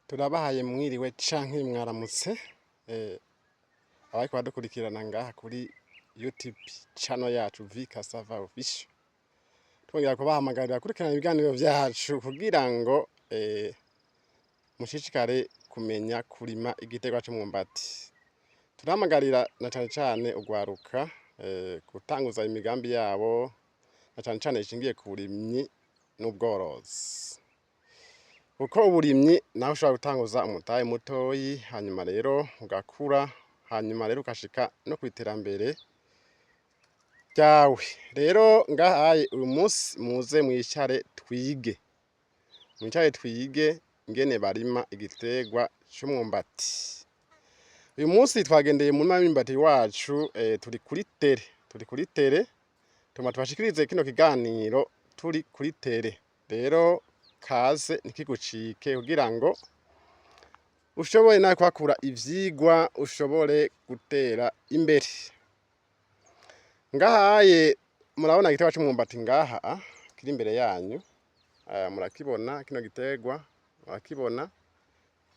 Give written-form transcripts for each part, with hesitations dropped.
Turabahaye mwiriwe canke mwaramutse abariko badukurikirana ngaha kuri YouTube channel yacu V Cassava Official. Twongera kubahamagarira kurikirana ibiganiro vyacu kugira ngo mushishikare kumenya kurima igiterwa c'umwumbati. Turahamagarira na cane cane ugwaruka gutanguza imigambi yabo na cane cane ishingiye ku burimyi n'ubworozi. Kuko uburimyi naho ushobora gutanguza umutahe mutoyi hanyuma rero ugakura hanyuma rero ukashika no kwiterambere ryawe. Rero ngahaye uyu munsi muze mwicare twige. Mwicare twige ingene barima igiterwa c'umwumbati. Uyu munsi twagendeye mu murima w'imyumbati wacu turi kuri tere tuma tubashikirize kino kiganiro turi kuri tere. Rero kaze nikigucike kugira ngo ushobore nawe kwakura ivyigwa ushobore gutera imbere. Ngahaye murabona igiterwa c'umwumbati ngaha kiri imbere yanyu, murakibona kino giterwa murakibona,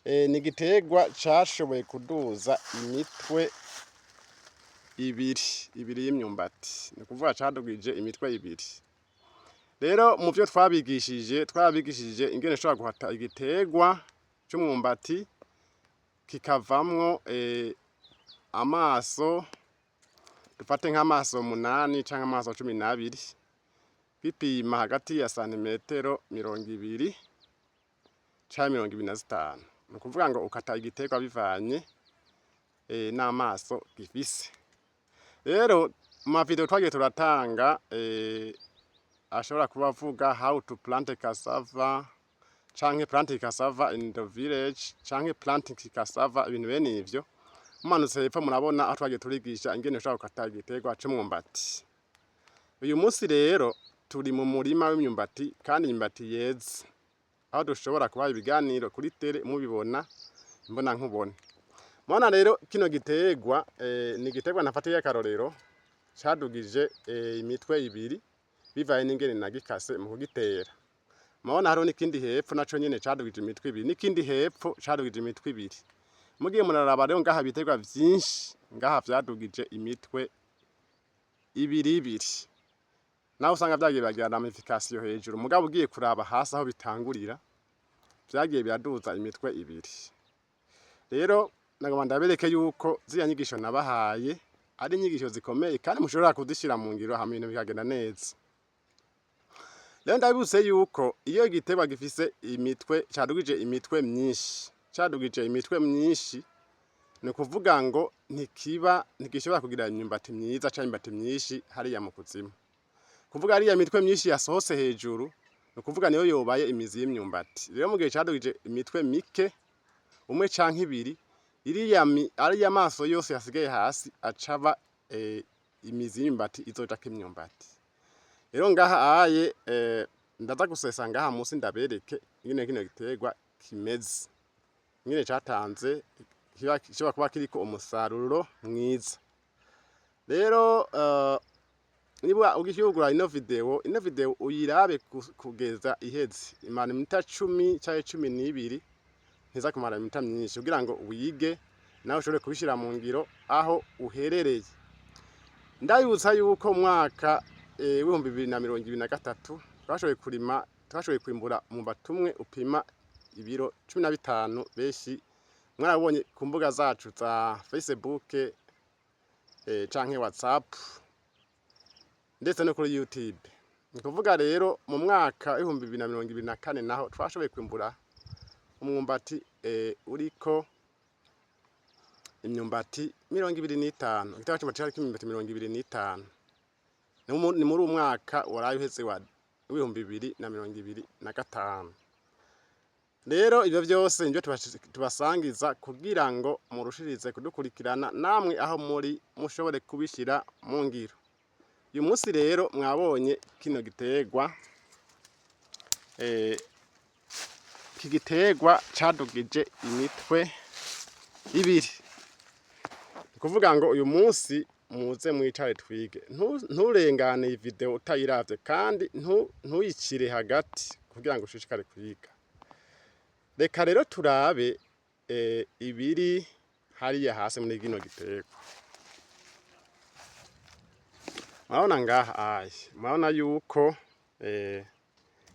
ni igiterwa cashoboye kuduza imitwe ibiri y'imyumbati, ni kuvuga cadugije imitwe ibiri. Rero mu byo twabigishije ingene ushobora guhata igiterwa c'umwumbati kikavamwo amaso, dufate nk'amaso 8 canke amaso 12, bipima hagati ya santimetero 20 canke 25. Ni ukuvuga ngo ukata igiterwa bivanye n'amaso gifise. Rero mu mavideo twagiye turatanga ashobora kuba avuga how to plant cassava canke planting cassava in the village canke planting cassava, ibintu bene ivyo. Mumanutse hepfo murabona aho twagiye turigisha ingene ushobora gukata igiterwa c'umwumbati. Uyu munsi rero turi mu murima w'imyumbati kandi imyumbati yeze, aho dushobora kubaha ibiganiro kuri tere mubibona mbona nkubone. Mwana rero kino giterwa ni igiterwa nafatiye akarorero cadugije imitwe ibiri bivaye n'ingene nagikase mu kugitera. Mabona hariho n'ikindi hepfo naco nyene cadugije imitwe ibiri, n'ikindi hepfo cadugije imitwe ibiri. Mugiye muraraba rero ngaha biterwa vyinshi ngaha vyadugije imitwe ibiri. Naho usanga vyagiye bagira ramification hejuru, mugabo ugiye kuraba hasi aho bitangurira vyagiye biraduza imitwe ibiri. Rero nagomba ndabereke yuko ziriya nyigisho nabahaye ari inyigisho zikomeye kandi mushobora kuzishira mu ngiro hamwe ibintu bikagenda neza. Rero ndabibutse yuko iyo igiterwa gifise imitwe cadugije imitwe myinshi, ni kuvuga ngo ntigishobora kugira imyumbati myiza canke imyumbati myinshi hariya mu kuzimu. Kuvuga hariya imitwe myinshi yasohose hejuru, ni kuvuga niyo yobaye imizi y'imyumbati. Rero mu gihe cadugije imitwe mike, umwe canke ibiri, ariya maso yose yasigaye hasi acaba imizi y'imyumbati izojako imyumbati. Rero ngaha aye ndaza gusesa ngaha musi ndabereke ingene kino giterwa kimeze, ingene catanze kiba kuba kiriko umusaruro mwiza. Rero niba ugishugura ino video uyirabe kugeza iheze, imana iminota 10 canke 12 ntiza kumara iminota myinshi kugira ngo wige nawe ushobore kubishira mu ngiro aho uherereye. Ndabibutsa yuko mwaka w'ibihumbi 2023 twashoboye kwimbura umwumbati umwe upima ibiro 15. Benshi mwarabonye ku mbuga zacu za Facebook canke WhatsApp ndetse no kuri YouTube. Ni kuvuga rero mu mwaka w'ibihumbi 2024 naho twashoboye kwimbura umwumbati uriko imyumbati 25. Igiterwa c'umwumbati c'imyumbati 25. Ni muri umwaka waraye uheze wa 2025. Rero ivyo vyose nivyo tubasangiza kugira ngo murushirize kudukurikirana namwe aho muri mushobore kubishira mu ngiro. Uyu munsi rero mwabonye kino giterwa kigiterwa cadugije imitwe ibiri. Kuvuga ngo uyu munsi muze mwicare twige. Nturengane iyi video utayiravye kandi ntuyicire hagati kugira ngo ushishikare kwiga. reka rero turabe ibiri hariya hasi muri gino giterwa. Murabona ngaha ayi, murabona yuko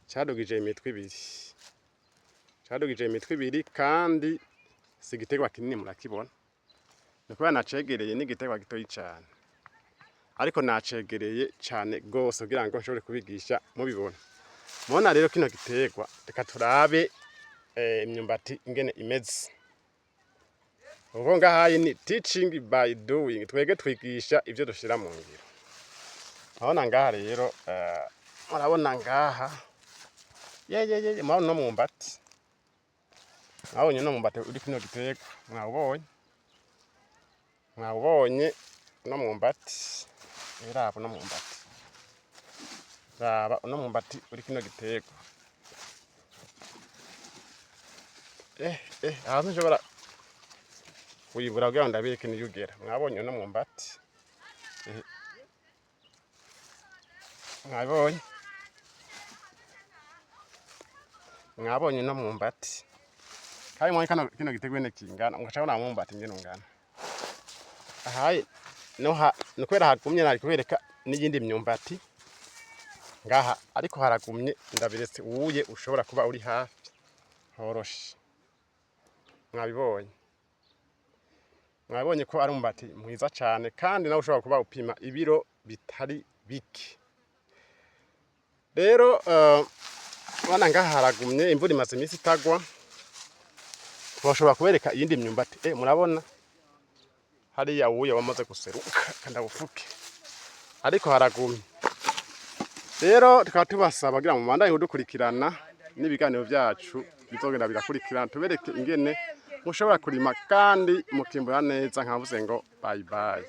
cadugije imitwe ibiri, cadugije imitwe ibiri kandi si igiterwa kinini murakibona, ni kubera nacegereye n'igiterwa gitoyi cane, ariko nacegereye cane gose kugira ngo nshobore kubigisha mubibona. Mubona rero kino giterwa, reka turabe imyumbati ingene imeze. Ubwo ngahaye ni teaching by doing, twege twigisha ivyo dushira mu ngiro. Murabona ngaha rero, murabona ngaha murabona no mwumbati, mwabonye no mwumbati uri kino giterwa, mwabonye no mwumbati, raba no mwumbati, raba no mwumbati uri kino giterwa. Ahantu nshobora kuyibura kugira ngo ndabireke niyugera. Mwabonye no mwumbati, mwabonye no mwumbati, kandi mwabonye kino giterwa ingene kingana, mugacabona mwumbati ingene ungana. Ahaye no kubera hagumye nari kubereka n'iyindi myumbati ngaha, ariko haragumye ndabiretse uwuye ushobora kuba uri hafi horoshe. Mwabonye ko ari umwumbati mwiza cane, kandi nawe ushobora kuba upima ibiro bitari bike. Rero bana ngaha haragumye, imvura imaze imisi itagwa, twoshobora kubereka iyindi myumbati. Murabona hariya uwuye wamaze guseruka, kandi abufuke, ariko haragumye. Rero tukaba tubasaba kugira ngo mubandanye kudukurikirana n'ibiganiro vyacu bizogenda birakurikirana, tubereke ingene mushobora kurima kandi mukimbura neza. Nkavuze ngo bye bye.